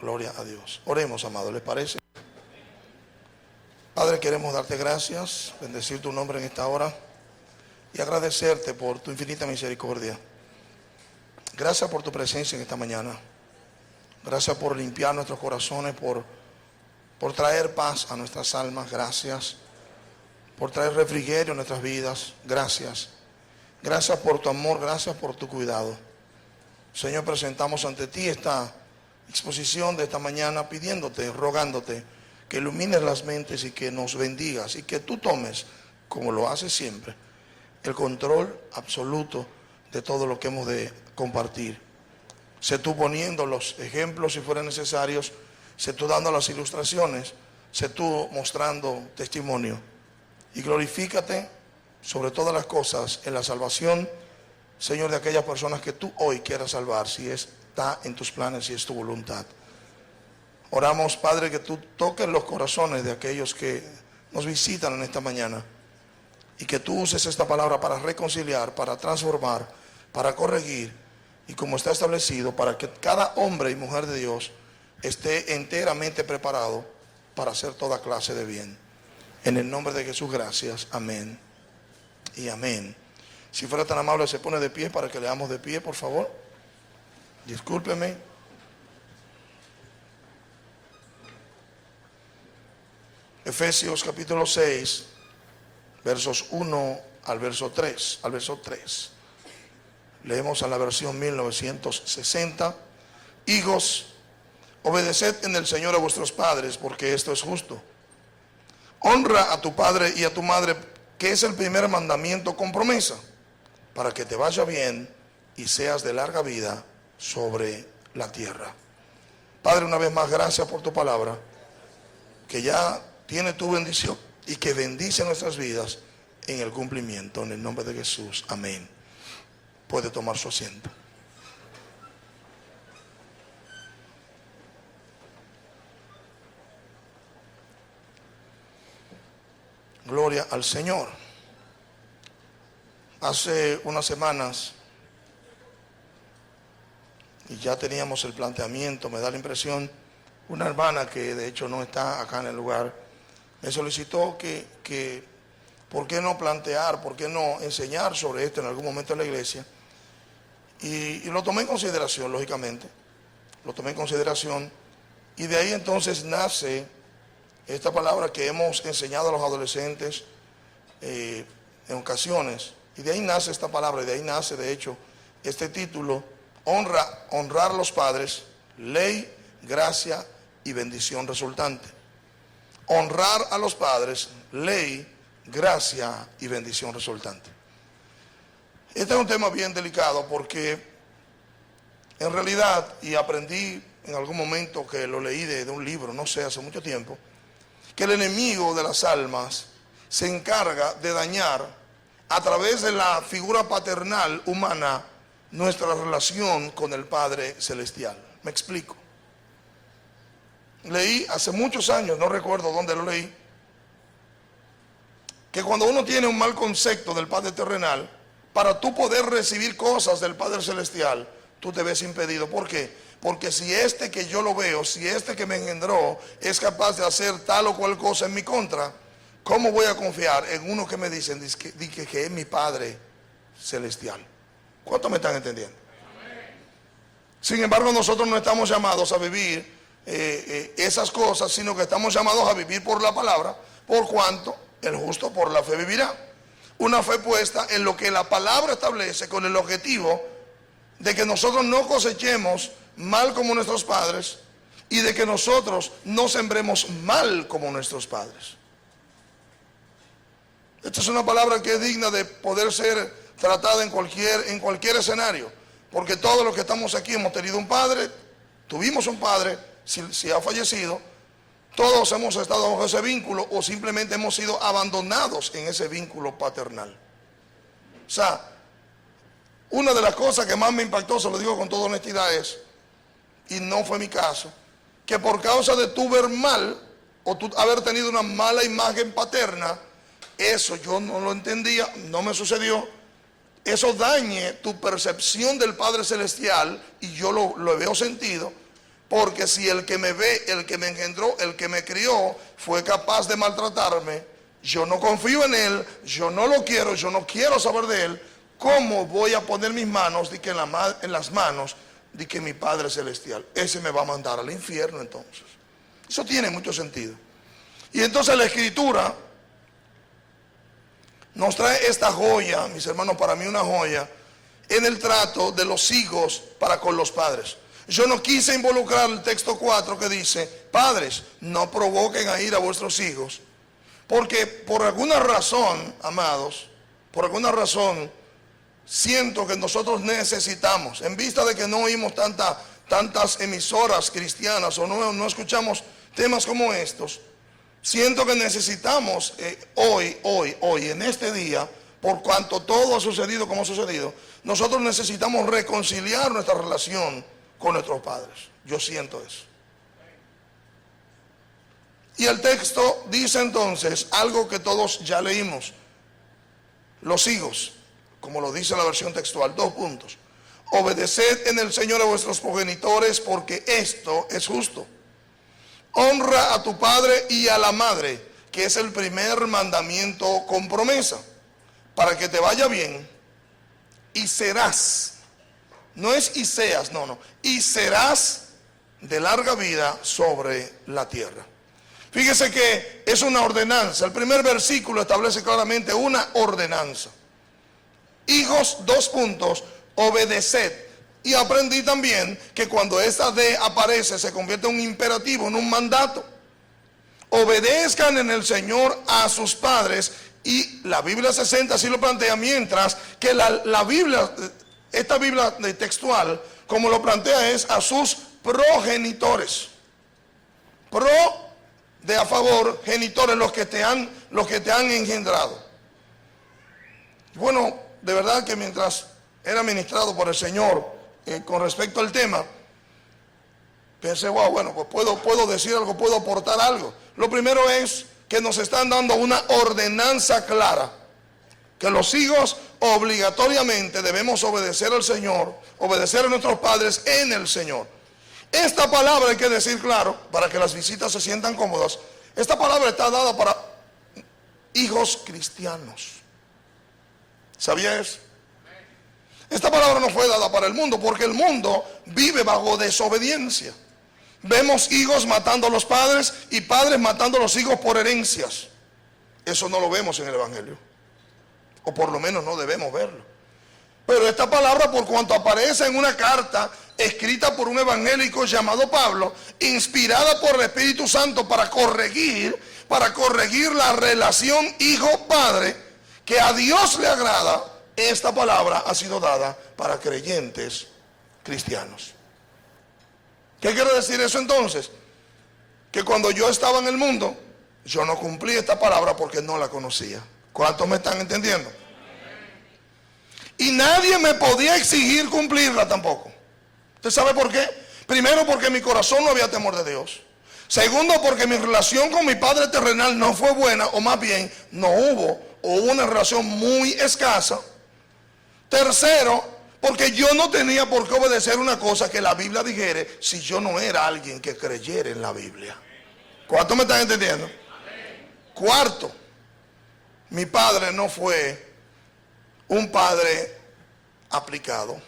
Gloria a Dios. Oremos, amado, ¿les parece? Padre, queremos darte gracias, bendecir tu nombre en esta hora y agradecerte por tu infinita misericordia. Gracias por tu presencia en esta mañana. Gracias por limpiar nuestros corazones, por traer paz a nuestras almas. Gracias por traer refrigerio a nuestras vidas. Gracias. Gracias por tu amor, gracias por tu cuidado. Señor, presentamos ante ti esta exposición de esta mañana pidiéndote, rogándote que ilumines las mentes y que nos bendigas y que tú tomes, como lo haces siempre, el control absoluto de todo lo que hemos de compartir. Sé tú poniendo los ejemplos si fueran necesarios, sé tú dando las ilustraciones, sé tú mostrando testimonio y glorifícate sobre todas las cosas en la salvación, Señor, de aquellas personas que tú hoy quieras salvar, si está en tus planes, si es tu voluntad. Oramos, Padre, que tú toques los corazones de aquellos que nos visitan en esta mañana y que tú uses esta palabra para reconciliar, para transformar, para corregir y, como está establecido, para que cada hombre y mujer de Dios esté enteramente preparado para hacer toda clase de bien. En el nombre de Jesús, gracias. Amén y amén. Si fuera tan amable, se pone de pie para que leamos de pie, por favor. Discúlpeme. Efesios capítulo 6, versos 1 al verso 3. Leemos en la versión 1960. Hijos, obedeced en el Señor a vuestros padres, porque esto es justo. Honra a tu padre y a tu madre, que es el primer mandamiento con promesa, para que te vaya bien y seas de larga vida sobre la tierra. Padre, una vez más, gracias por tu palabra, que ya tiene tu bendición y que bendice nuestras vidas en el cumplimiento. En el nombre de Jesús, amén. Puede tomar su asiento. Gloria al Señor. Hace unas semanas, y ya teníamos el planteamiento, me da la impresión, una hermana que de hecho no está acá en el lugar, me solicitó que ¿por qué no plantear, por qué no enseñar sobre esto en algún momento en la iglesia? Y lo tomé en consideración, lógicamente, lo tomé en consideración, y de ahí entonces nace esta palabra que hemos enseñado a los adolescentes en ocasiones, y de ahí nace esta palabra, y de ahí nace de hecho este título: honrar a los padres, ley, gracia y bendición resultante. Honrar a los padres, ley, gracia y bendición resultante. Este es un tema bien delicado porque en realidad, y aprendí en algún momento que lo leí de un libro, no sé, hace mucho tiempo, que el enemigo de las almas se encarga de dañar a través de la figura paternal humana nuestra relación con el Padre Celestial. Me explico. Leí hace muchos años, no recuerdo dónde lo leí, que cuando uno tiene un mal concepto del Padre terrenal, para tú poder recibir cosas del Padre Celestial, tú te ves impedido. ¿Por qué? Porque si este que yo lo veo, si este que me engendró es capaz de hacer tal o cual cosa en mi contra, ¿cómo voy a confiar en uno que me dicen que es mi Padre Celestial? ¿Cuántos me están entendiendo? Sin embargo, nosotros no estamos llamados a vivir esas cosas, sino que estamos llamados a vivir por la palabra, por cuanto el justo por la fe vivirá. Una fe puesta en lo que la palabra establece, con el objetivo de que nosotros no cosechemos mal como nuestros padres y de que nosotros no sembremos mal como nuestros padres. Esta es una palabra que es digna de poder ser tratada en cualquier escenario, porque todos los que estamos aquí hemos tenido un padre, tuvimos un padre, si ha fallecido, todos hemos estado bajo ese vínculo o simplemente hemos sido abandonados en ese vínculo paternal. O sea, una de las cosas que más me impactó, se lo digo con toda honestidad, es, y no fue mi caso, que por causa de tu ver mal o tú haber tenido una mala imagen paterna, eso yo no lo entendía, no me sucedió, eso dañe tu percepción del Padre Celestial, y yo lo veo sentido, Porque si el que me ve, el que me engendró, el que me crió, fue capaz de maltratarme, yo no confío en él, yo no lo quiero, yo no quiero saber de él, ¿cómo voy a poner mis manos en las manos de que mi Padre Celestial? Ese me va a mandar al infierno entonces. Eso tiene mucho sentido. Y entonces la Escritura nos trae esta joya, mis hermanos, para mí una joya, en el trato de los hijos para con los padres. Yo no quise involucrar el texto 4 que dice: padres, no provoquen a ira a vuestros hijos. Porque por alguna razón, amados, por alguna razón, siento que nosotros necesitamos, en vista de que no oímos tantas emisoras cristianas o no escuchamos temas como estos, siento que necesitamos hoy, en este día, por cuanto todo ha sucedido como ha sucedido, nosotros necesitamos reconciliar nuestra relación con nuestros padres. Yo siento eso. Y el texto dice entonces algo que todos ya leímos: los hijos, como lo dice la versión textual, 2 puntos. Obedeced en el Señor a vuestros progenitores, porque esto es justo. Honra a tu padre y a la madre, que es el primer mandamiento con promesa, para que te vaya bien y serás, no es y seas, no, y serás de larga vida sobre la tierra. Fíjese que es una ordenanza. El primer versículo establece claramente una ordenanza. Hijos, 2 puntos, obedeced. Y aprendí también que cuando esta D aparece se convierte en un imperativo, en un mandato. Obedezcan en el Señor a sus padres. Y la Biblia 60 así lo plantea, mientras que la Biblia, esta Biblia textual, como lo plantea, es a sus progenitores. De a favor, genitores, los que te han engendrado. Bueno, de verdad que mientras era ministrado por el Señor con respecto al tema, pensé, wow, bueno, pues puedo decir algo, puedo aportar algo. Lo primero es que nos están dando una ordenanza clara, que los hijos obligatoriamente debemos obedecer al Señor, obedecer a nuestros padres en el Señor. Esta palabra, hay que decir claro, para que las visitas se sientan cómodas, esta palabra está dada para hijos cristianos. ¿Sabía eso? Esta palabra no fue dada para el mundo, porque el mundo vive bajo desobediencia. Vemos hijos matando a los padres y padres matando a los hijos por herencias. Eso no lo vemos en el Evangelio, o por lo menos no debemos verlo. Pero esta palabra, por cuanto aparece en una carta escrita por un evangélico llamado Pablo, inspirada por el Espíritu Santo para corregir la relación hijo-padre, que a Dios le agrada, esta palabra ha sido dada para creyentes cristianos. ¿Qué quiere decir eso entonces? Que cuando yo estaba en el mundo, yo no cumplí esta palabra porque no la conocía. ¿Cuántos me están entendiendo? Y nadie me podía exigir cumplirla tampoco. ¿Usted sabe por qué? Primero, porque en mi corazón no había temor de Dios. Segundo, porque mi relación con mi padre terrenal no fue buena, o más bien no hubo una relación muy escasa. Tercero, porque yo no tenía por qué obedecer una cosa que la Biblia dijere si yo no era alguien que creyera en la Biblia. ¿Cuántos me están entendiendo? Cuarto, mi padre no fue un padre aplicado.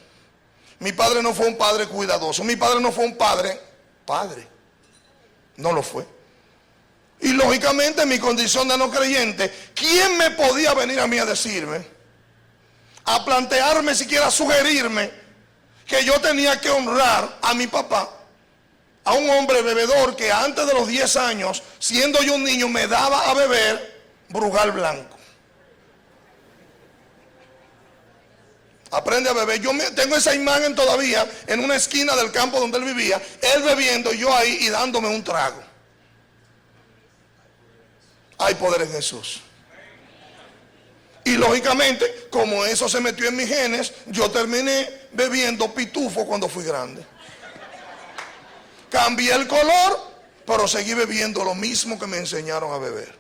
Mi padre no fue un padre cuidadoso. Mi padre no fue un padre. No lo fue. Y lógicamente, en mi condición de no creyente, ¿quién me podía venir a mí a decirme, a plantearme, siquiera a sugerirme que yo tenía que honrar a mi papá, a un hombre bebedor que antes de los 10 años, siendo yo un niño, me daba a beber Brugal blanco? Aprende a beber. Yo tengo esa imagen todavía en una esquina del campo donde él vivía, él bebiendo, yo ahí y dándome un trago. Hay poder en Jesús. Y lógicamente, como eso se metió en mis genes, yo terminé bebiendo pitufo cuando fui grande. Cambié el color, pero seguí bebiendo lo mismo que me enseñaron a beber.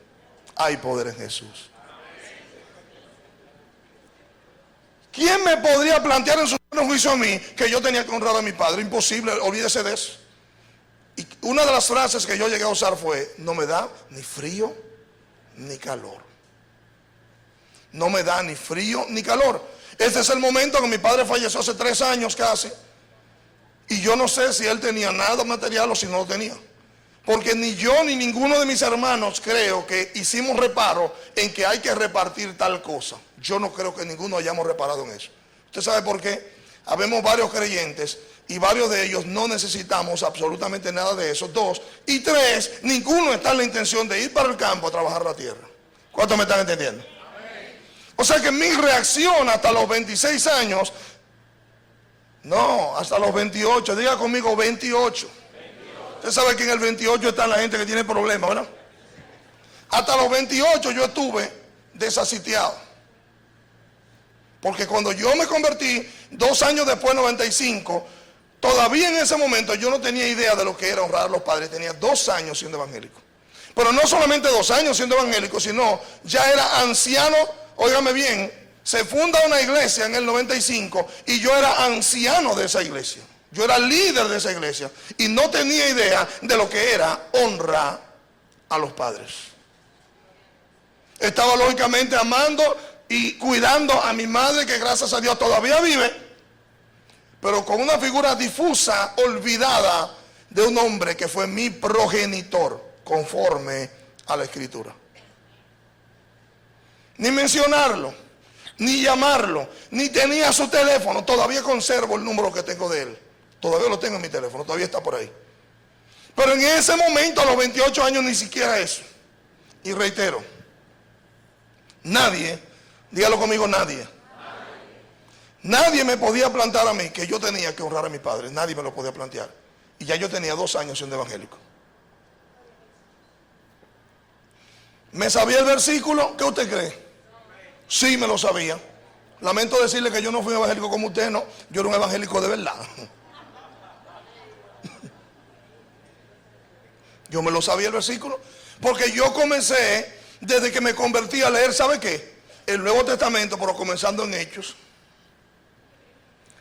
Hay poder en Jesús. ¿Quién me podría plantear en su juicio a mí que yo tenía que honrar a mi padre? Imposible, olvídese de eso. Y una de las frases que yo llegué a usar fue: no me da ni frío ni calor. No me da ni frío ni calor. Este es el momento que mi padre falleció hace 3 años casi. Y yo no sé si él tenía nada material o si no lo tenía. Porque ni yo ni ninguno de mis hermanos creo que hicimos reparo en que hay que repartir tal cosa. Yo no creo que ninguno hayamos reparado en eso. ¿Usted sabe por qué? Habemos varios creyentes y varios de ellos no necesitamos absolutamente nada de eso. 2. Y 3, ninguno está en la intención de ir para el campo a trabajar la tierra. ¿Cuántos me están entendiendo? O sea que mi reacción hasta los 26 años, no, hasta los 28, diga conmigo 28. Usted sabe que en el 28 está la gente que tiene problemas, ¿verdad? Hasta los 28 yo estuve desasitiado. Porque cuando yo me convertí, 2 años después, 95, todavía en ese momento yo no tenía idea de lo que era honrar a los padres. Tenía 2 años siendo evangélico. Pero no solamente 2 años siendo evangélico, sino ya era anciano. Óigame bien, se funda una iglesia en el 95 y yo era anciano de esa iglesia. Yo era líder de esa iglesia y no tenía idea de lo que era honra a los padres. Estaba lógicamente amando y cuidando a mi madre, que gracias a Dios todavía vive, pero con una figura difusa, olvidada, de un hombre que fue mi progenitor, conforme a la Escritura. Ni mencionarlo, ni llamarlo, ni tenía su teléfono. Todavía conservo el número que tengo de él. Todavía lo tengo en mi teléfono, todavía está por ahí. Pero en ese momento, a los 28 años, ni siquiera eso. Y reitero, nadie, dígalo conmigo, nadie. Nadie me podía plantear a mí que yo tenía que honrar a mi padre. Nadie me lo podía plantear. Y ya yo tenía 2 años siendo evangélico. ¿Me sabía el versículo? ¿Qué usted cree? Sí, me lo sabía. Lamento decirle que yo no fui un evangélico como usted, no. Yo era un evangélico de verdad. Yo me lo sabía el versículo, porque yo comencé, desde que me convertí, a leer, ¿sabe qué? El Nuevo Testamento, pero comenzando en Hechos.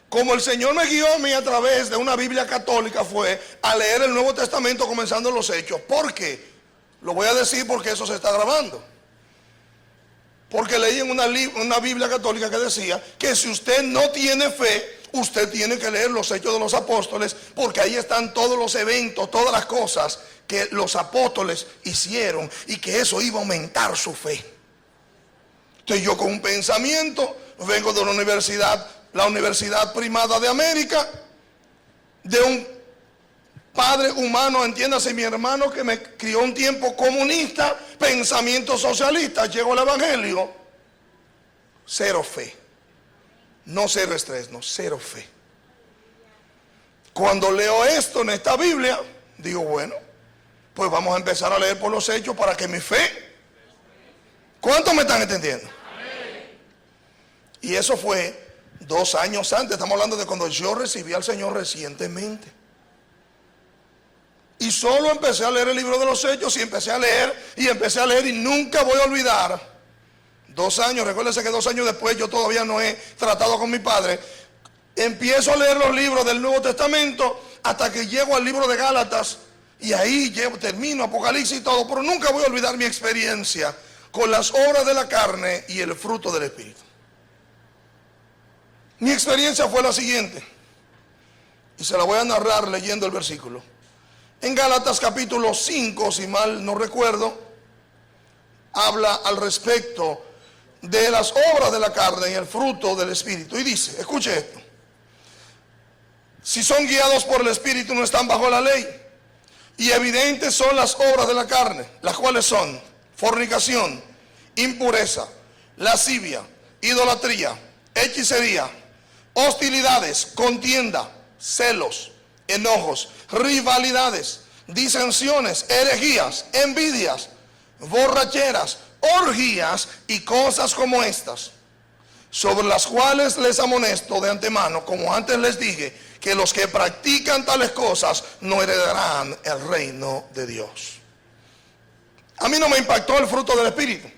Como el Señor me guió a mí a través de una Biblia católica, fue a leer el Nuevo Testamento comenzando en los Hechos. ¿Por qué? Lo voy a decir porque eso se está grabando. Porque leí en una Biblia católica que decía que si usted no tiene fe, usted tiene que leer los Hechos de los Apóstoles, porque ahí están todos los eventos, todas las cosas que los apóstoles hicieron, y que eso iba a aumentar su fe. Entonces yo, con un pensamiento, vengo de la Universidad Primada de América, de un padre humano, entiéndase, mi hermano que me crió un tiempo comunista, pensamiento socialista, llegó al evangelio, cero fe. No cero estrés, no, cero fe. Cuando leo esto en esta Biblia, digo, bueno, pues vamos a empezar a leer por los Hechos para que mi fe. ¿Cuántos me están entendiendo? Y eso fue 2 años antes. Estamos hablando de cuando yo recibí al Señor recientemente. Y solo empecé a leer el libro de los Hechos, y empecé a leer y nunca voy a olvidar. 2 años, recuérdense que 2 años después yo todavía no he tratado con mi padre. Empiezo a leer los libros del Nuevo Testamento hasta que llego al libro de Gálatas, y ahí termino Apocalipsis y todo, pero nunca voy a olvidar mi experiencia con las obras de la carne y el fruto del Espíritu. Mi experiencia fue la siguiente, y se la voy a narrar leyendo el versículo. En Gálatas capítulo 5, si mal no recuerdo, habla al respecto de las obras de la carne y el fruto del Espíritu. Y dice, escuche esto: si son guiados por el Espíritu, no están bajo la ley. Y evidentes son las obras de la carne, las cuales son fornicación, impureza, lascivia, idolatría, hechicería, hostilidades, contienda, celos, enojos, rivalidades, disensiones, herejías, envidias, borracheras, orgías y cosas como estas, sobre las cuales les amonesto de antemano, como antes les dije, que los que practican tales cosas no heredarán el reino de Dios. A mí no me impactó el fruto del Espíritu.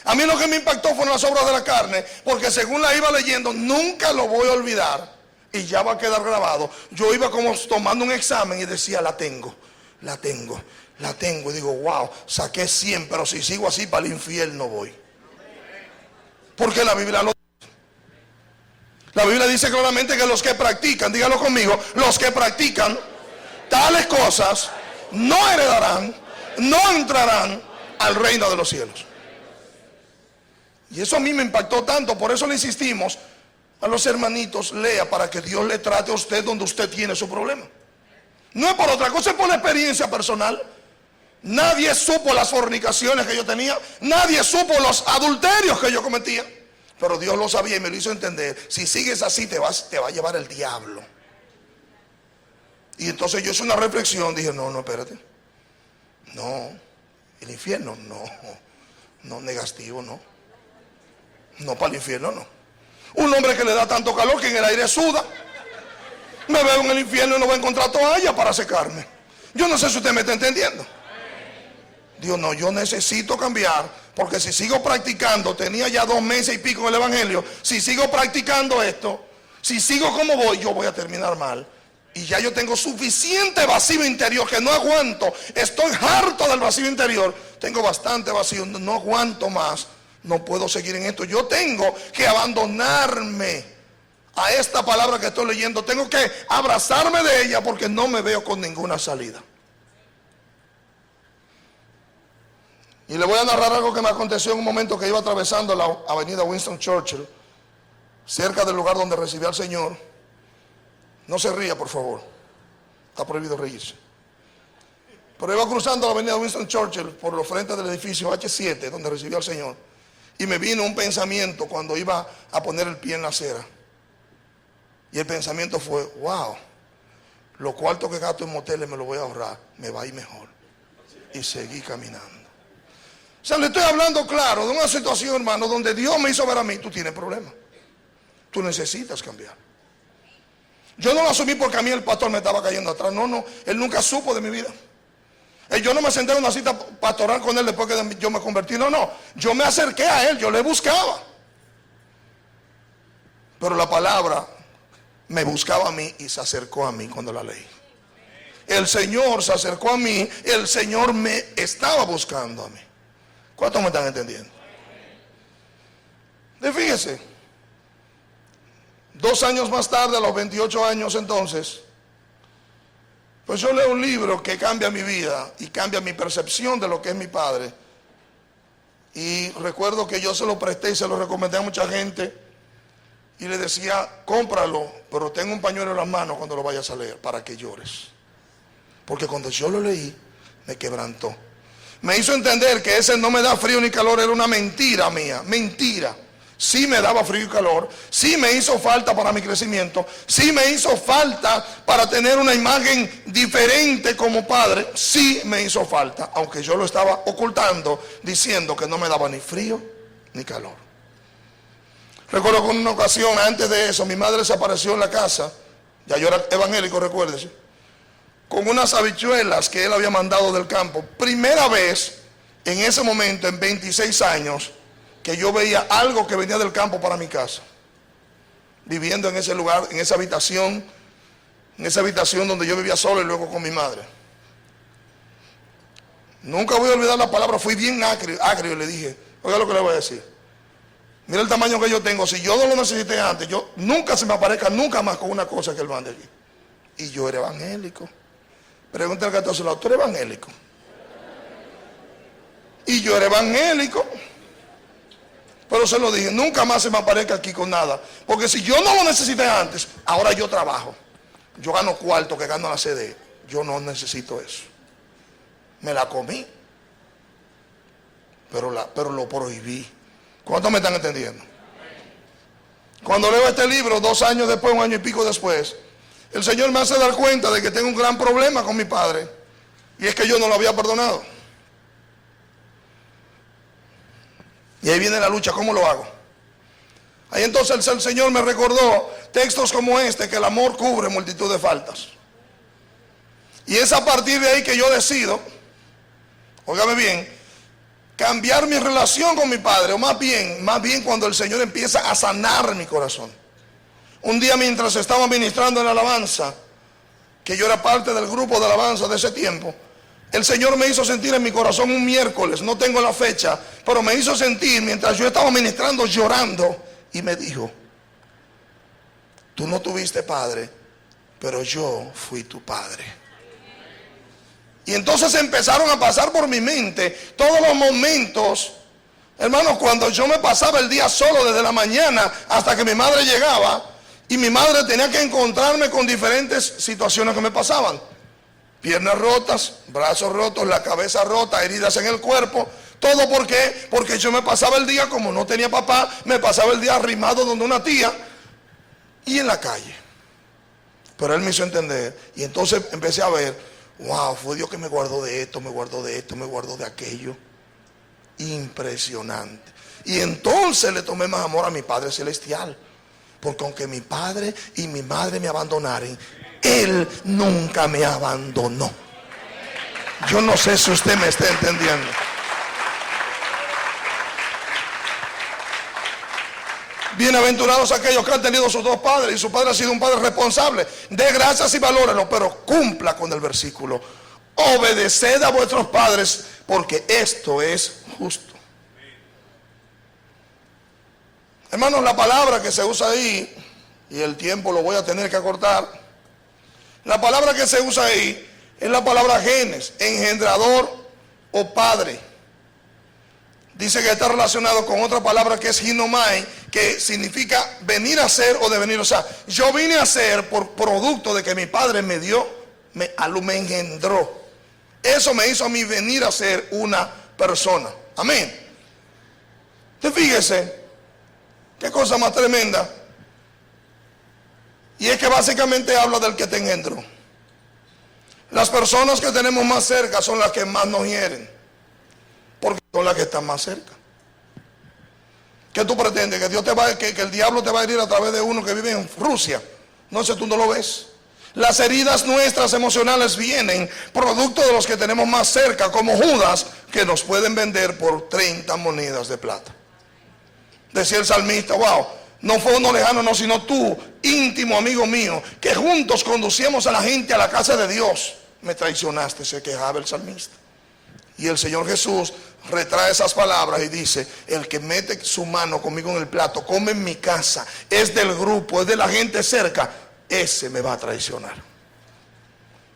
A mí lo que me impactó fueron las obras de la carne, porque según la iba leyendo, nunca lo voy a olvidar. y ya va a quedar grabado. Yo iba como tomando un examen y decía, la tengo. Y digo, wow, saqué 100, pero si sigo así para el infierno voy. Porque la Biblia dice claramente que los que practican, dígalo conmigo, los que practican tales cosas no heredarán, no entrarán al reino de los cielos. Y eso a mí me impactó tanto, por eso le insistimos a los hermanitos, lea para que Dios le trate a usted donde usted tiene su problema. No es por otra cosa, es por la experiencia personal. Nadie supo las fornicaciones que yo tenía, nadie supo los adulterios que yo cometía, pero Dios lo sabía y me lo hizo entender. Si sigues así te va a llevar el diablo. Y entonces yo hice una reflexión, dije, no, espérate. No, el infierno, no, negativo, no. No, para el infierno, no. Un hombre que le da tanto calor que en el aire suda, me veo en el infierno y no voy a encontrar toalla para secarme. Yo no sé si usted me está entendiendo. Dios, no, yo necesito cambiar, porque si sigo practicando, tenía ya 2 meses y pico en el evangelio, si sigo practicando esto, si sigo como voy, yo voy a terminar mal. Y ya yo tengo suficiente vacío interior que no aguanto. Estoy harto del vacío interior. Tengo bastante vacío, no aguanto más. No puedo seguir en esto. Yo tengo que abandonarme a esta palabra que estoy leyendo. Tengo que abrazarme de ella porque no me veo con ninguna salida. Y le voy a narrar algo que me aconteció en un momento que iba atravesando la avenida Winston Churchill, cerca del lugar donde recibí al Señor. No se ría, por favor. Está prohibido reírse. Pero iba cruzando la avenida Winston Churchill por los frentes del edificio H7, donde recibí al Señor. Y me vino un pensamiento cuando iba a poner el pie en la acera. Y el pensamiento fue, wow, los cuartos que gasto en moteles me los voy a ahorrar, me va a ir mejor. Y seguí caminando. O sea, le estoy hablando claro de una situación, hermano, donde Dios me hizo ver a mí, tú tienes problemas. Tú necesitas cambiar. Yo no lo asumí porque a mí el pastor me estaba cayendo atrás. No, él nunca supo de mi vida. Yo no me senté en una cita pastoral con él después que yo me convertí. No, yo me acerqué a él, yo le buscaba. Pero la palabra me buscaba a mí y se acercó a mí cuando la leí. El Señor se acercó a mí, el Señor me estaba buscando a mí. ¿Cuántos me están entendiendo? Fíjese, 2 años más tarde, a los 28 años entonces, pues yo leo un libro que cambia mi vida y cambia mi percepción de lo que es mi padre. Y recuerdo que yo se lo presté y se lo recomendé a mucha gente y le decía, cómpralo, pero ten un pañuelo en las manos cuando lo vayas a leer para que llores. Porque cuando yo lo leí, me quebrantó. Me hizo entender que ese no me da frío ni calor, era una mentira mía, mentira. Sí me daba frío y calor, sí me hizo falta para mi crecimiento, sí me hizo falta para tener una imagen diferente como padre, sí me hizo falta, aunque yo lo estaba ocultando diciendo que no me daba ni frío ni calor. Recuerdo que en una ocasión, antes de eso, mi madre se apareció en la casa, ya yo era evangélico, recuérdese, con unas habichuelas que él había mandado del campo. Primera vez en ese momento, en 26 años, que yo veía algo que venía del campo para mi casa. Viviendo en ese lugar, en esa habitación donde yo vivía solo y luego con mi madre. Nunca voy a olvidar la palabra, fui bien agrio y le dije, oiga lo que le voy a decir. Mira el tamaño que yo tengo, si yo no lo necesité antes, yo nunca se me aparezca nunca más con una cosa que él mande aquí. Y yo era evangélico. Pregúntale al que está a su lado, ¿tú eres evangélico? Y yo era evangélico. Pero se lo dije, nunca más se me aparezca aquí con nada. Porque si yo no lo necesité antes, ahora yo trabajo. Yo gano cuarto que gano la CD. Yo no necesito eso. Me la comí. Pero lo prohibí. ¿Cuántos me están entendiendo? Cuando leo este libro, 2 años después, 1 año y pico después, el Señor me hace dar cuenta de que tengo un gran problema con mi padre. Y es que yo no lo había perdonado. Y ahí viene la lucha, ¿cómo lo hago? Ahí entonces el Señor me recordó textos como este, que el amor cubre multitud de faltas. Y es a partir de ahí que yo decido, óigame bien, cambiar mi relación con mi padre, o más bien cuando el Señor empieza a sanar mi corazón. Un día mientras estaba ministrando en la alabanza, que yo era parte del grupo de alabanza de ese tiempo, el Señor me hizo sentir en mi corazón un miércoles, no tengo la fecha, pero me hizo sentir mientras yo estaba ministrando llorando y me dijo: tú no tuviste padre, pero yo fui tu padre. Y entonces empezaron a pasar por mi mente todos los momentos, hermanos, cuando yo me pasaba el día solo desde la mañana hasta que mi madre llegaba, y mi madre tenía que encontrarme con diferentes situaciones que me pasaban. Piernas rotas, brazos rotos, la cabeza rota, heridas en el cuerpo. ¿Todo por qué? Porque yo me pasaba el día, como no tenía papá, me pasaba el día arrimado donde una tía y en la calle. Pero él me hizo entender. Y entonces empecé a ver, wow, fue Dios que me guardó de esto, me guardó de esto, me guardó de aquello. Impresionante. Y entonces le tomé más amor a mi Padre Celestial. Porque aunque mi padre y mi madre me abandonaren, Él nunca me abandonó. Yo no sé si usted me está entendiendo. Bienaventurados aquellos que han tenido sus dos padres y su padre ha sido un padre responsable. Dé gracias y valórenlo, pero cumpla con el versículo. Obedeced a vuestros padres, porque esto es justo. Hermanos, la palabra que se usa ahí, y el tiempo lo voy a tener que acortar, la palabra que se usa ahí es la palabra genes, engendrador o padre. Dice que está relacionado con otra palabra que es ginomai, que significa venir a ser o devenir. O sea, yo vine a ser por producto de que mi padre me dio, me engendró. Eso me hizo a mí venir a ser una persona. Amén. Entonces fíjese, qué cosa más tremenda. Y es que básicamente habla del que te engendró. Las personas que tenemos más cerca son las que más nos hieren, porque son las que están más cerca. ¿Qué tú pretendes? ¿Que Dios te va, que el diablo te va a herir a través de uno que vive en Rusia? No sé, tú no lo ves. Las heridas nuestras emocionales vienen producto de los que tenemos más cerca, como Judas, que nos pueden vender por 30 monedas de plata. Decía el salmista, wow, no fue uno lejano, no, sino tú, íntimo amigo mío, que juntos conducíamos a la gente a la casa de Dios. Me traicionaste, se quejaba el salmista. Y el Señor Jesús retrae esas palabras y dice: el que mete su mano conmigo en el plato, come en mi casa, es del grupo, es de la gente cerca, ese me va a traicionar.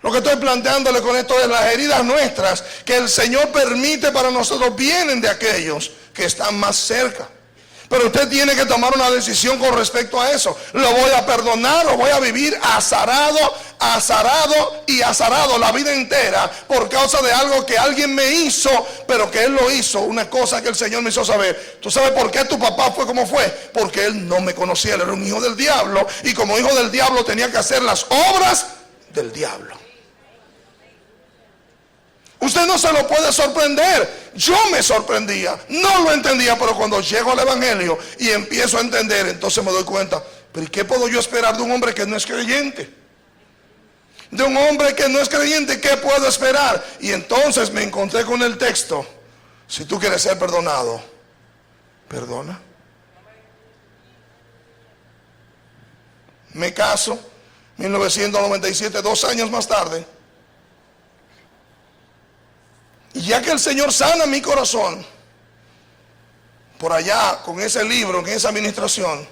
Lo que estoy planteándole con esto es: las heridas nuestras que el Señor permite para nosotros vienen de aquellos que están más cerca. Pero usted tiene que tomar una decisión con respecto a eso. Lo voy a perdonar, o voy a vivir azarado y azarado la vida entera por causa de algo que alguien me hizo, pero que Él lo hizo. Una cosa que el Señor me hizo saber. ¿Tú sabes por qué tu papá fue como fue? Porque Él no me conocía, Él era un hijo del diablo, y como hijo del diablo tenía que hacer las obras del diablo. Usted no se lo puede sorprender. Yo me sorprendía, no lo entendía, pero cuando llego al evangelio y empiezo a entender, entonces me doy cuenta, pero ¿y qué puedo yo esperar de un hombre que no es creyente? De un hombre que no es creyente, ¿qué puedo esperar? Y entonces me encontré con el texto: si tú quieres ser perdonado, perdona. Me caso, 1997, 2 años más tarde. Y ya que el Señor sana mi corazón, por allá con ese libro, en esa administración,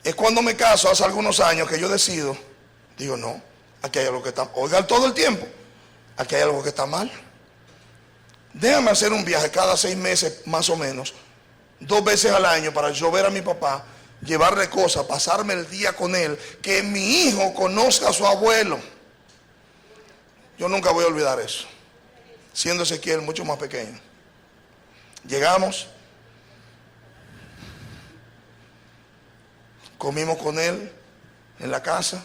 es cuando me caso hace algunos años que yo decido, digo, no, aquí hay algo que está, oigan todo el tiempo, aquí hay algo que está mal. Déjame hacer un viaje cada 6 meses más o menos, 2 veces al año, para yo ver a mi papá, llevarle cosas, pasarme el día con él, que mi hijo conozca a su abuelo. Yo nunca voy a olvidar eso. Siendo Ezequiel mucho más pequeño, llegamos, comimos con él en la casa,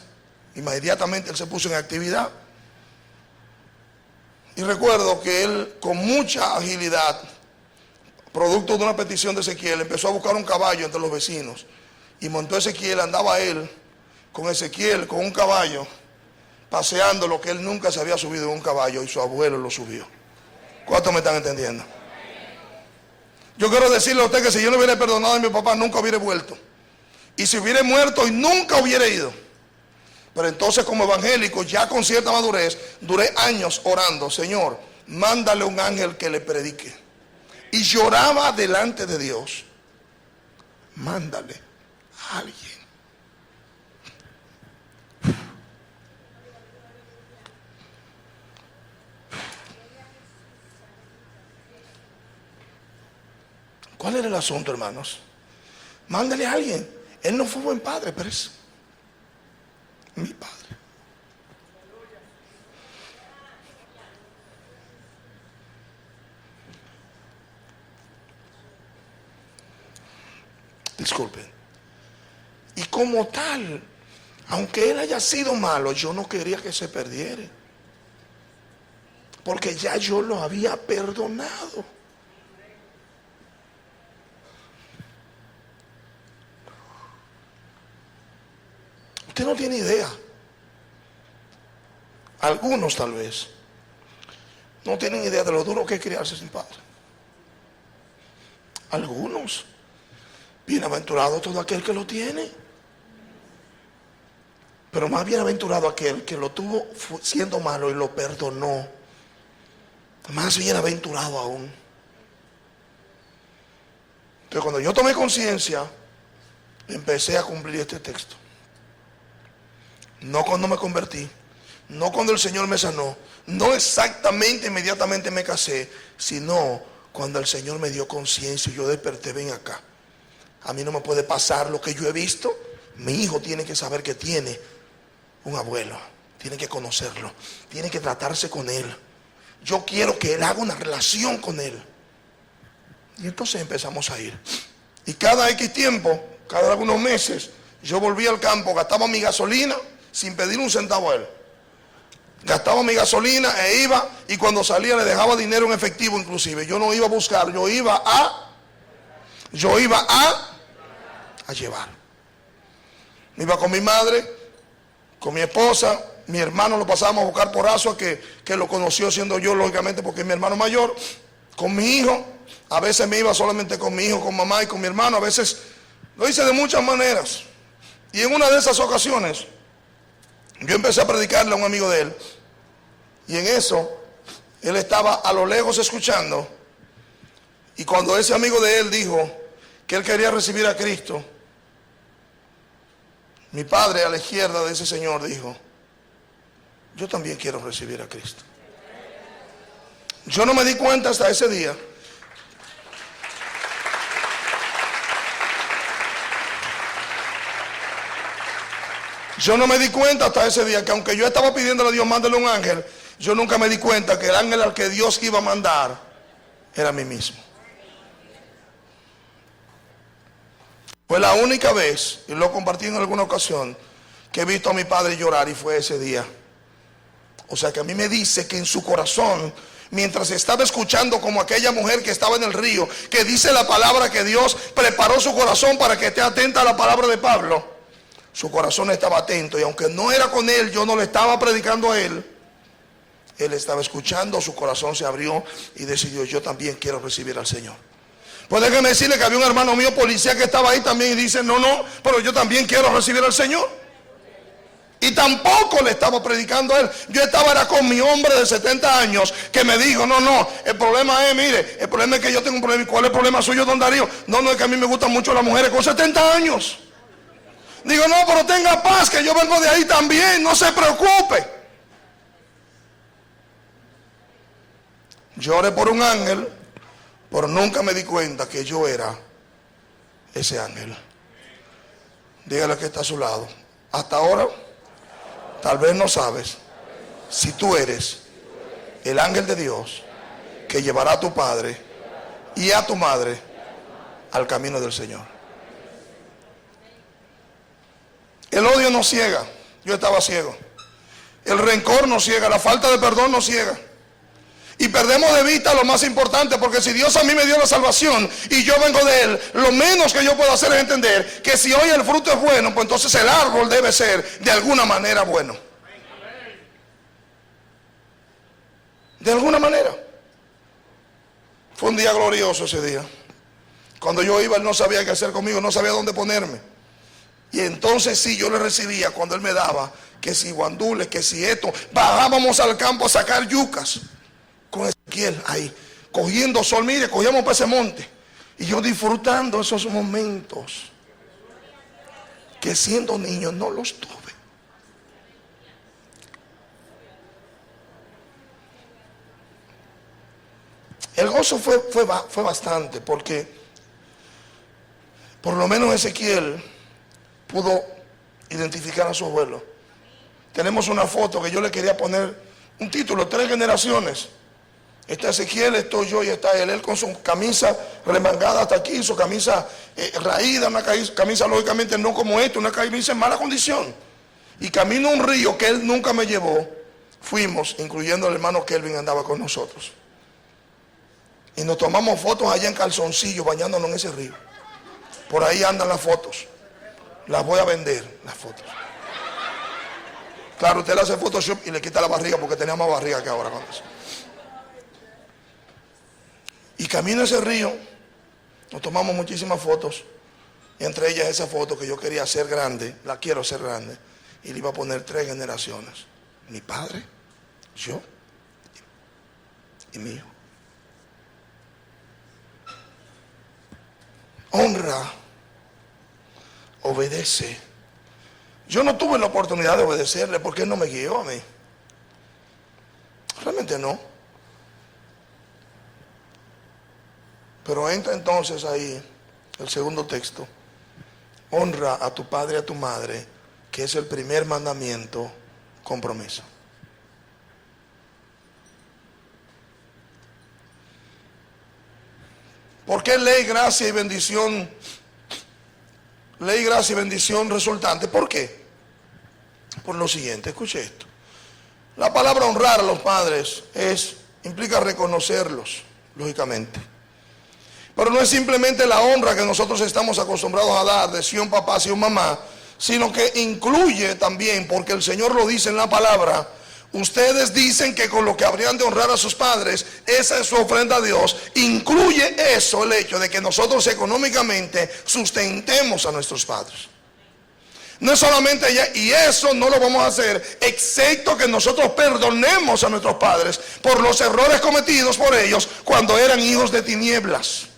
inmediatamente él se puso en actividad, y recuerdo que él con mucha agilidad, producto de una petición de Ezequiel, empezó a buscar un caballo entre los vecinos, y montó Ezequiel, andaba él con Ezequiel con un caballo, paseando lo que él nunca se había subido en un caballo, y su abuelo lo subió. ¿Cuántos me están entendiendo? Yo quiero decirle a usted que si yo no hubiera perdonado a mi papá, nunca hubiera vuelto. Y si hubiera muerto y nunca hubiera ido. Pero entonces como evangélico, ya con cierta madurez, duré años orando: Señor, mándale un ángel que le predique. Y lloraba delante de Dios: mándale a alguien. ¿Cuál era el asunto, hermanos? Mándale a alguien. Él no fue buen padre, pero es mi padre. Disculpen. Y como tal, aunque él haya sido malo, yo no quería que se perdiera, porque ya yo lo había perdonado. Usted no tiene idea. Algunos tal vez no tienen idea de lo duro que es criarse sin padre. Algunos. Bienaventurado todo aquel que lo tiene. Pero más bienaventurado aquel que lo tuvo siendo malo y lo perdonó. Más bienaventurado aún. Entonces cuando yo tomé conciencia, empecé a cumplir este texto. No cuando me convertí, no cuando el Señor me sanó, no exactamente inmediatamente me casé, sino cuando el Señor me dio conciencia y yo desperté: ven acá, a mí no me puede pasar lo que yo he visto. Mi hijo tiene que saber que tiene un abuelo, tiene que conocerlo, tiene que tratarse con él. Yo quiero que él haga una relación con él. Y entonces empezamos a ir. Y cada X tiempo, cada algunos meses, yo volvía al campo, gastaba mi gasolina sin pedir un centavo a él. Gastaba mi gasolina e iba, y cuando salía le dejaba dinero en efectivo inclusive. Yo no iba a buscar, yo iba a llevar. Me iba con mi madre, con mi esposa, mi hermano lo pasábamos a buscar por Asua, que lo conoció siendo yo, lógicamente, porque es mi hermano mayor. Con mi hijo, a veces me iba solamente con mi hijo, con mamá y con mi hermano. A veces lo hice de muchas maneras. Y en una de esas ocasiones, yo empecé a predicarle a un amigo de él. Y en eso, él estaba a lo lejos escuchando. Y cuando ese amigo de él dijo que él quería recibir a Cristo, mi padre a la izquierda de ese señor dijo: yo también quiero recibir a Cristo. Yo no me di cuenta hasta ese día. Yo no me di cuenta hasta ese día que aunque yo estaba pidiéndole a Dios: mándale un ángel, yo nunca me di cuenta que el ángel al que Dios iba a mandar era a mí mismo. Fue la única vez, y lo compartí en alguna ocasión, que he visto a mi padre llorar, y fue ese día. O sea que a mí me dice que en su corazón, mientras estaba escuchando como aquella mujer que estaba en el río, que dice la palabra que Dios preparó su corazón para que esté atenta a la palabra de Pablo, su corazón estaba atento, y aunque no era con él, yo no le estaba predicando a él, él estaba escuchando, su corazón se abrió y decidió: yo también quiero recibir al Señor. Pues déjeme decirle que había un hermano mío policía que estaba ahí también y dice: no, pero yo también quiero recibir al Señor. Y tampoco le estaba predicando a él. Yo era con mi hombre de 70 años que me dijo: no, el problema es, mire, el problema es que yo tengo un problema. ¿Y cuál es el problema suyo, don Darío? No, es que a mí me gustan mucho las mujeres con 70 años. Digo: no, pero tenga paz, que yo vengo de ahí también, no se preocupe. Yo oré por un ángel, pero nunca me di cuenta que yo era ese ángel. Dígale que está a su lado: hasta ahora, tal vez no sabes si tú eres el ángel de Dios que llevará a tu padre y a tu madre al camino del Señor. El odio nos ciega. Yo estaba ciego. El rencor nos ciega. La falta de perdón nos ciega. Y perdemos de vista lo más importante, porque si Dios a mí me dio la salvación y yo vengo de Él, lo menos que yo puedo hacer es entender que si hoy el fruto es bueno, pues entonces el árbol debe ser de alguna manera bueno. De alguna manera. Fue un día glorioso ese día. Cuando yo iba, Él no sabía qué hacer conmigo, no sabía dónde ponerme. Y entonces sí, yo le recibía cuando él me daba, que si guandules, que si esto. Bajábamos al campo a sacar yucas con Ezequiel ahí, cogiendo sol. Mire, cogíamos para ese monte. Y yo disfrutando esos momentos que siendo niño no los tuve. El gozo fue bastante, porque por lo menos Ezequiel pudo identificar a su abuelo. Tenemos una foto que yo le quería poner un título, 3 generaciones. Está Ezequiel, estoy yo y está él con su camisa remangada hasta aquí, su camisa raída, una camisa lógicamente no como esta, una camisa en mala condición. Y camino a un río que él nunca me llevó, fuimos, incluyendo el hermano Kelvin andaba con nosotros. Y nos tomamos fotos allá en calzoncillo, bañándonos en ese río. Por ahí andan las fotos. Las voy a vender, las fotos. Claro, usted le hace Photoshop y le quita la barriga porque tenía más barriga que ahora con eso. Y camino a ese río, nos tomamos muchísimas fotos. Y entre ellas esa foto que yo quería hacer grande, la quiero hacer grande. Y le iba a poner 3 generaciones. Mi padre, yo y mi hijo. Honra, obedece. Yo no tuve la oportunidad de obedecerle porque él no me guió a mí. Realmente no. Pero entra entonces ahí el segundo texto. Honra a tu padre y a tu madre, que es el primer mandamiento con promesa. ¿Por qué ley, gracia y bendición? Ley, gracia y bendición resultante. ¿Por qué? Por lo siguiente, escuche esto. La palabra honrar a los padres implica reconocerlos, lógicamente. Pero no es simplemente la honra que nosotros estamos acostumbrados a dar de si un papá, si un mamá, sino que incluye también, porque el Señor lo dice en la palabra, ustedes dicen que con lo que habrían de honrar a sus padres, esa es su ofrenda a Dios. Incluye eso, el hecho de que nosotros económicamente sustentemos a nuestros padres. No es solamente ella, y eso no lo vamos a hacer, excepto que nosotros perdonemos a nuestros padres por los errores cometidos por ellos cuando eran hijos de tinieblas.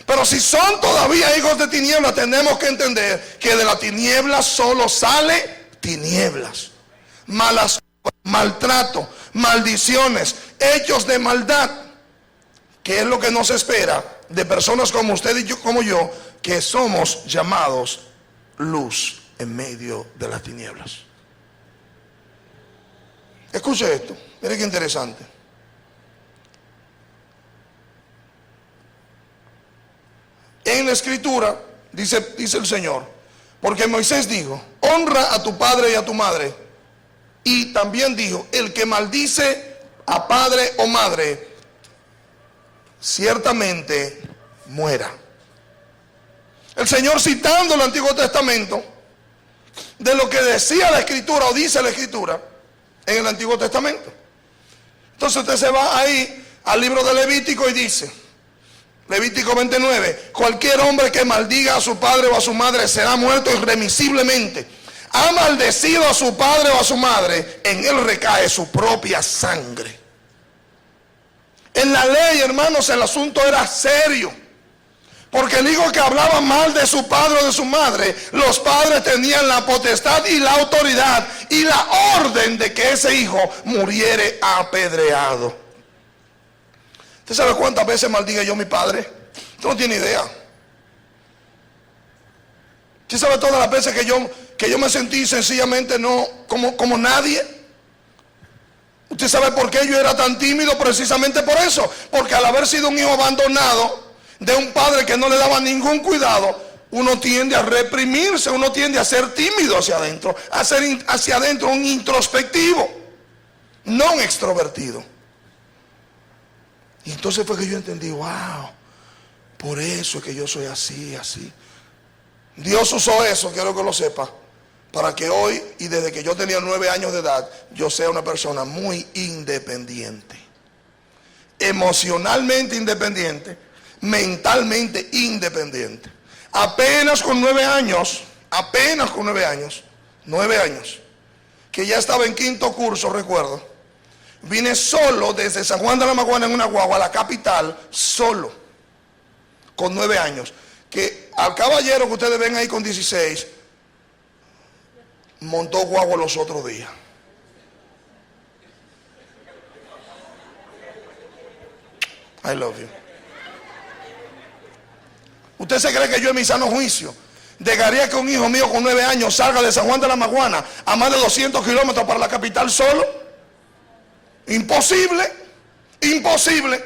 Pero si son todavía hijos de tinieblas, tenemos que entender que de la tiniebla solo sale tinieblas, malas, maltrato, maldiciones, hechos de maldad, que es lo que nos espera de personas como usted y yo, como yo, que somos llamados luz en medio de las tinieblas. Escuche esto, mire qué interesante. En la escritura dice el Señor, porque Moisés dijo, honra a tu padre y a tu madre. Y también dijo, el que maldice a padre o madre, ciertamente muera. El Señor, citando el Antiguo Testamento, de lo que decía la escritura o dice la escritura en el Antiguo Testamento. Entonces usted se va ahí al libro de Levítico y dice, Levítico 29, cualquier hombre que maldiga a su padre o a su madre será muerto irremisiblemente. Ha maldecido a su padre o a su madre, en él recae su propia sangre. En la ley, hermanos, el asunto era serio. Porque el hijo que hablaba mal de su padre o de su madre, los padres tenían la potestad y la autoridad y la orden de que ese hijo muriere apedreado. ¿Usted sabe cuántas veces maldiga yo a mi padre? Usted no tiene idea. ¿Usted sabe todas las veces que yo me sentí sencillamente no como nadie? ¿Usted sabe por qué yo era tan tímido? Precisamente por eso. Porque al haber sido un hijo abandonado de un padre que no le daba ningún cuidado, uno tiende a reprimirse, uno tiende a ser tímido hacia adentro, a ser hacia adentro un introspectivo, no un extrovertido. Y entonces fue que yo entendí, wow, por eso es que yo soy así. Dios usó eso, quiero que lo sepa, para que hoy y desde que yo tenía 9 años de edad, yo sea una persona muy independiente, emocionalmente independiente, mentalmente independiente. Apenas con 9 años, apenas con 9 años, 9 años, que ya estaba en quinto curso, recuerdo, vine solo desde San Juan de la Maguana en una guagua a la capital, solo, con 9 años. Que al caballero que ustedes ven ahí con 16, montó guagua los otros días. I love you. ¿Usted se cree que yo en mi sano juicio dejaría que un hijo mío con 9 años salga de San Juan de la Maguana a más de 200 kilómetros para la capital solo? Imposible, imposible.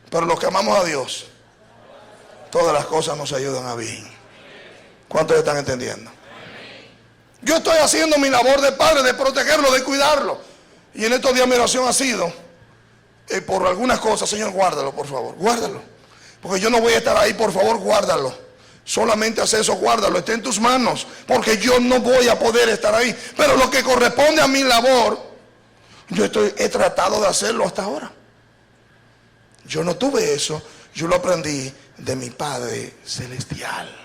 Pero los que amamos a Dios, todas las cosas nos ayudan a bien. ¿Cuántos están entendiendo? Yo estoy haciendo mi labor de padre, de protegerlo, de cuidarlo. Y en estos días mi oración ha sido, por algunas cosas, Señor, guárdalo, por favor, guárdalo. Porque yo no voy a estar ahí, por favor, guárdalo. Solamente haz eso, guárdalo, está en tus manos. Porque yo no voy a poder estar ahí. Pero lo que corresponde a mi labor, yo he tratado de hacerlo hasta ahora. Yo no tuve eso, yo lo aprendí de mi Padre Celestial.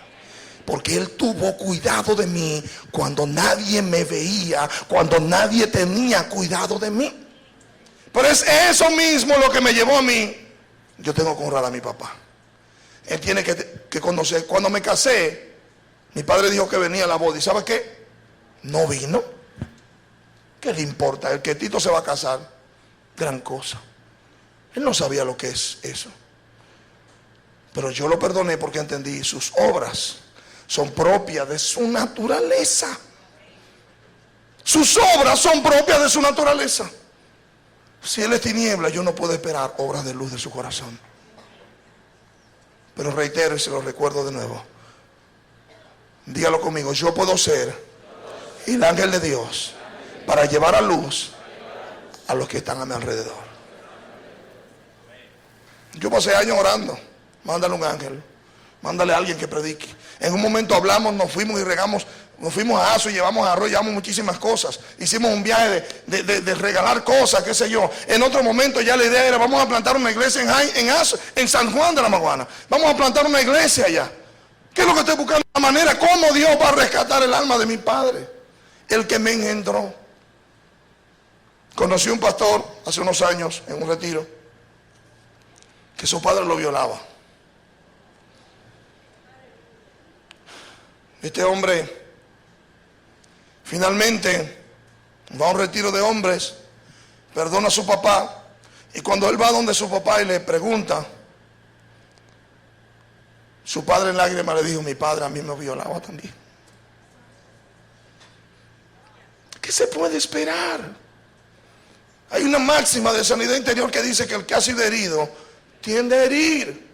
Porque Él tuvo cuidado de mí cuando nadie me veía, cuando nadie tenía cuidado de mí. Pero es eso mismo lo que me llevó a mí. Yo tengo que honrar a mi papá. Él tiene que conocer. Cuando me casé, mi padre dijo que venía a la boda. ¿Y sabe qué? No vino. ¿Qué le importa? El que Tito se va a casar, gran cosa. Él no sabía lo que es eso. Pero yo lo perdoné porque entendí, sus obras son propias de su naturaleza. Sus obras son propias de su naturaleza. Si Él es tiniebla, yo no puedo esperar obras de luz de su corazón. Pero reitero y se lo recuerdo de nuevo. Dígalo conmigo, yo puedo ser el ángel de Dios para llevar a luz a los que están a mi alrededor. Yo pasé años orando. Mándale un ángel, mándale a alguien que predique. En un momento hablamos, nos fuimos y regamos, nos fuimos a Aso y llevamos arroz, llevamos muchísimas cosas. Hicimos un viaje de regalar cosas, qué sé yo. En otro momento ya la idea era, vamos a plantar una iglesia en Aso, en San Juan de la Maguana. Vamos a plantar una iglesia allá. ¿Qué es lo que estoy buscando? La manera, cómo Dios va a rescatar el alma de mi padre, el que me engendró. Conocí un pastor hace unos años en un retiro, que su padre lo violaba. Este hombre finalmente va a un retiro de hombres, perdona a su papá, y cuando él va donde su papá y le pregunta, su padre en lágrimas le dijo, mi padre a mí me violaba también. ¿Qué se puede esperar? Hay una máxima de sanidad interior que dice que el que ha sido herido tiende a herir.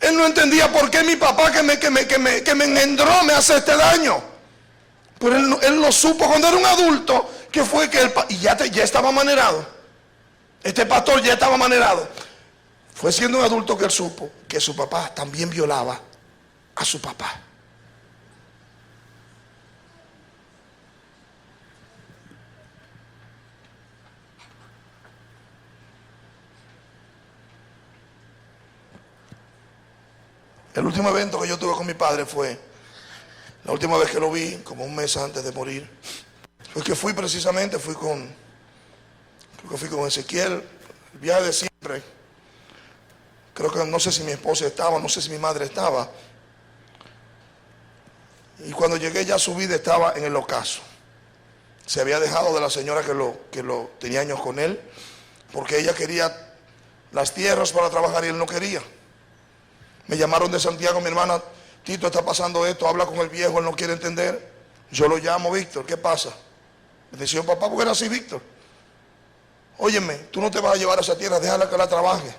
Él no entendía por qué mi papá que me engendró me hace este daño. Pero él lo supo cuando era un adulto, que fue que y ya estaba manerado. Este pastor ya estaba manerado. Fue siendo un adulto que él supo que su papá también violaba a su papá. El último evento que yo tuve con mi padre fue, la última vez que lo vi, como un mes antes de morir, fue que fui con Ezequiel, el viaje de siempre. Creo que no sé si mi esposa estaba, no sé si mi madre estaba. Y cuando llegué ya su vida estaba en el ocaso. Se había dejado de la señora que lo tenía años con él, porque ella quería las tierras para trabajar y él no quería. Me llamaron de Santiago, mi hermana, Tito, está pasando esto, habla con el viejo, él no quiere entender. Yo lo llamo, Víctor, ¿qué pasa? Me decía, papá, ¿por qué era así, Víctor? Óyeme, tú no te vas a llevar a esa tierra, déjala que la trabaje.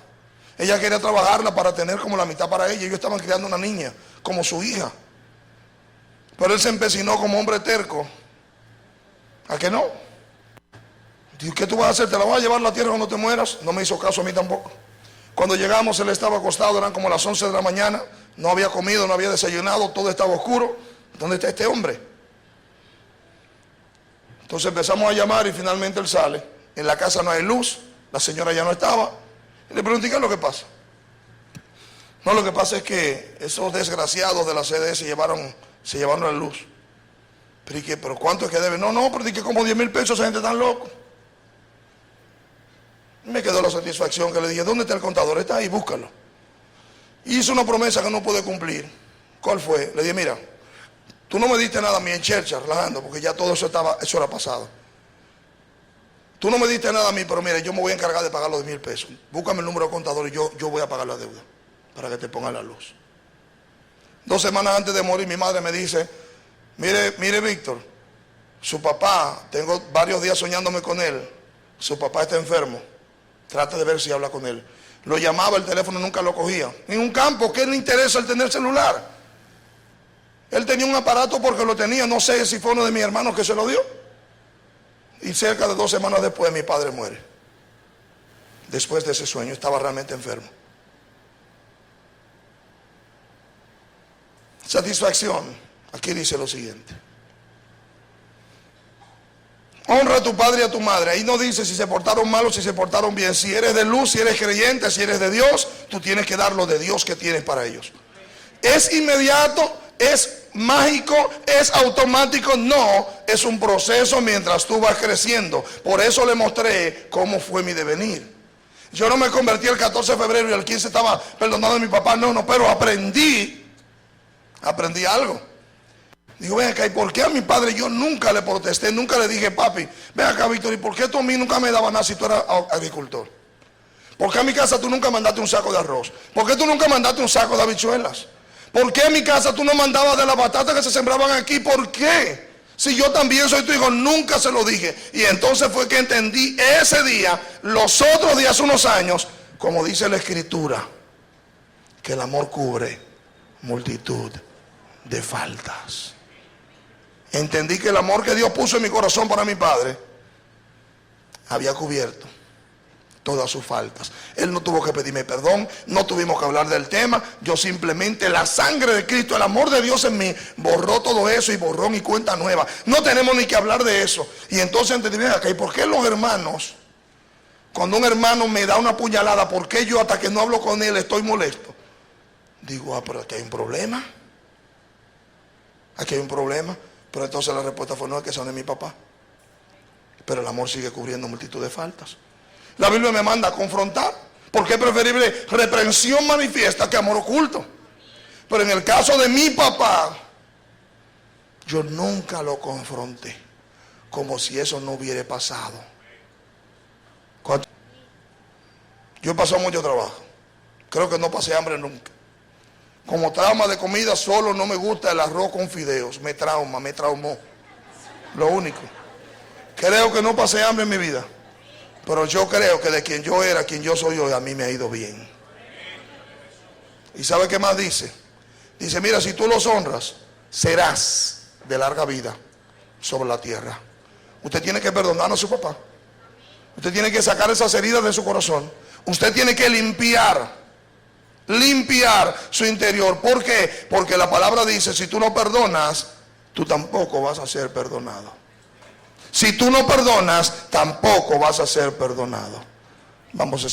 Ella quería trabajarla para tener como la mitad para ella. Ellos estaban criando una niña, como su hija. Pero él se empecinó como hombre terco. ¿A qué no? Digo, ¿qué tú vas a hacer? ¿Te la vas a llevar a la tierra cuando te mueras? No me hizo caso a mí tampoco. Cuando llegamos, él estaba acostado, eran como las 11 de la mañana, no había comido, no había desayunado, todo estaba oscuro. ¿Dónde está este hombre? Entonces empezamos a llamar y finalmente él sale. En la casa no hay luz, la señora ya no estaba. Y le pregunté, ¿qué es lo que pasa? No, lo que pasa es que esos desgraciados de la CDE se llevaron la luz. Pero, ¿y qué? ¿Pero cuánto es que debe? No, pero di que como 10,000 pesos, esa gente tan loco. Me quedó la satisfacción que le dije, ¿dónde está el contador? Está ahí, búscalo. Hizo una promesa que no pude cumplir. ¿Cuál fue? Le dije, mira, tú no me diste nada a mí en Chercha, relajando, porque ya todo eso era pasado. Tú no me diste nada a mí, pero mira, yo me voy a encargar de pagar los 10,000 pesos. Búscame el número de contador y yo voy a pagar la deuda para que te pongan la luz. 2 semanas antes de morir, mi madre me dice, mire Víctor, su papá, tengo varios días soñándome con él, su papá está enfermo, trate de ver si habla con él. Lo llamaba, el teléfono nunca lo cogía. En un campo, ¿qué le interesa el tener celular? Él tenía un aparato porque lo tenía, no sé si fue uno de mis hermanos que se lo dio. Y cerca de 2 semanas después mi padre muere. Después de ese sueño, estaba realmente enfermo. Satisfacción. Aquí dice lo siguiente. Honra a tu padre y a tu madre. Ahí no dice si se portaron mal o si se portaron bien. Si eres de luz, si eres creyente, si eres de Dios, tú tienes que dar lo de Dios que tienes para ellos. ¿Es inmediato? ¿Es mágico? ¿Es automático? No, es un proceso mientras tú vas creciendo. Por eso le mostré cómo fue mi devenir. Yo no me convertí el 14 de febrero y el 15 estaba perdonado de mi papá. No, pero aprendí algo. Digo, ven acá, ¿y por qué a mi padre yo nunca le protesté? Nunca le dije, papi, ven acá, Víctor, ¿y por qué tú a mí nunca me dabas nada si tú eras agricultor? ¿Por qué a mi casa tú nunca mandaste un saco de arroz? ¿Por qué tú nunca mandaste un saco de habichuelas? ¿Por qué en mi casa tú no mandabas de las batatas que se sembraban aquí? ¿Por qué? Si yo también soy tu hijo, nunca se lo dije. Y entonces fue que entendí ese día, los otros días, unos años, como dice la Escritura, que el amor cubre multitud de faltas. Entendí que el amor que Dios puso en mi corazón para mi padre había cubierto todas sus faltas. Él no tuvo que pedirme perdón, no tuvimos que hablar del tema. Yo simplemente, la sangre de Cristo, el amor de Dios en mí, borró todo eso y borrón y cuenta nueva. No tenemos ni que hablar de eso. Y entonces entendí, acá, ¿y por qué los hermanos, cuando un hermano me da una puñalada, por qué yo hasta que no hablo con él estoy molesto? Digo, pero aquí hay un problema. Aquí hay un problema. Pero entonces la respuesta fue, no, es que son de mi papá. Pero el amor sigue cubriendo multitud de faltas. La Biblia me manda a confrontar, porque es preferible reprensión manifiesta que amor oculto. Pero en el caso de mi papá, yo nunca lo confronté, como si eso no hubiera pasado. Yo he pasado mucho trabajo, creo que no pasé hambre nunca. Como trauma de comida solo no me gusta el arroz con fideos, me traumó, lo único. Creo que no pasé hambre en mi vida. Pero yo creo que de quien yo era, quien yo soy hoy, a mí me ha ido bien. ¿Y sabe qué más dice? Dice, mira, si tú los honras, serás de larga vida sobre la tierra. Usted tiene que perdonar a su papá. Usted tiene que sacar esas heridas de su corazón. Usted tiene que limpiar su interior. ¿Por qué? Porque la palabra dice, si tú no perdonas, tú tampoco vas a ser perdonado. Si tú no perdonas, tampoco vas a ser perdonado. Vamos a